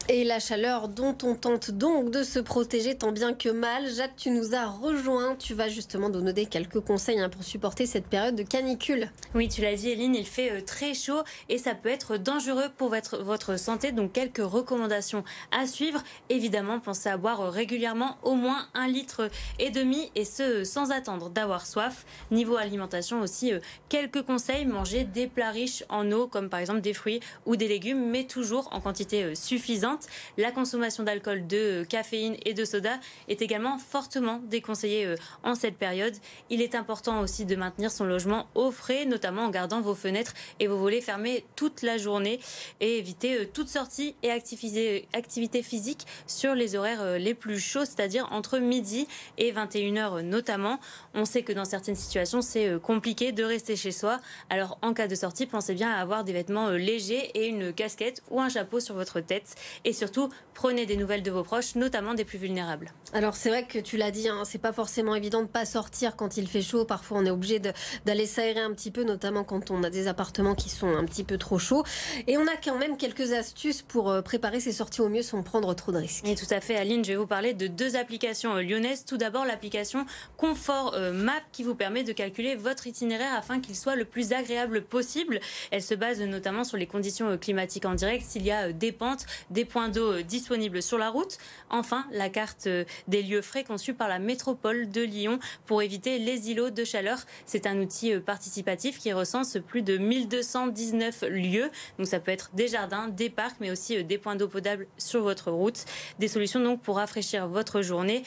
Et la chaleur dont on tente donc de se protéger tant bien que mal. Jacques, tu nous as rejoint. Tu vas justement nous donner quelques conseils pour supporter cette période de canicule. Oui, tu l'as dit, Eline, il fait très chaud et ça peut être dangereux pour votre santé. Donc, quelques recommandations à suivre. Évidemment, pensez à boire régulièrement au moins 1,5 litre et ce, sans attendre d'avoir soif. Niveau alimentation aussi, quelques conseils. Manger des plats riches en eau, comme par exemple des fruits ou des légumes, mais toujours en quantité suffisante. La consommation d'alcool, de caféine et de soda est également fortement déconseillée en cette période. Il est important aussi de maintenir son logement au frais, notamment en gardant vos fenêtres et vos volets fermés toute la journée et éviter toute sortie et activité physique sur les horaires les plus chauds, c'est-à-dire entre midi et 21h notamment. On sait que dans certaines situations, c'est compliqué de rester chez soi. Alors en cas de sortie, pensez bien à avoir des vêtements légers et une casquette ou un chapeau sur votre tête. Et surtout, prenez des nouvelles de vos proches, notamment des plus vulnérables. Alors c'est vrai que tu l'as dit, c'est pas forcément évident de pas sortir quand il fait chaud. Parfois on est obligé d'aller s'aérer un petit peu, notamment quand on a des appartements qui sont un petit peu trop chauds. Et on a quand même quelques astuces pour préparer ses sorties au mieux sans prendre trop de risques. Et tout à fait, Aline, je vais vous parler de deux applications lyonnaises. Tout d'abord, l'application Confort Map qui vous permet de calculer votre itinéraire afin qu'il soit le plus agréable possible. Elle se base notamment sur les conditions climatiques en direct, s'il y a des pentes, des points d'eau disponibles sur la route. Enfin, la carte des lieux frais conçue par la métropole de Lyon pour éviter les îlots de chaleur. C'est un outil participatif qui recense plus de 1219 lieux. Donc ça peut être des jardins, des parcs, mais aussi des points d'eau potable sur votre route. Des solutions donc pour rafraîchir votre journée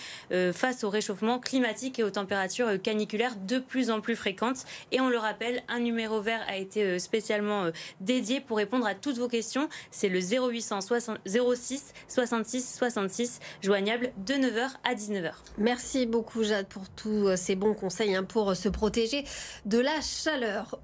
face au réchauffement climatique et aux températures caniculaires de plus en plus fréquentes. Et on le rappelle, un numéro vert a été spécialement dédié pour répondre à toutes vos questions. C'est le 0800 06 66 66, joignable de 9h à 19h. Merci beaucoup Jade pour tous ces bons conseils pour se protéger de la chaleur.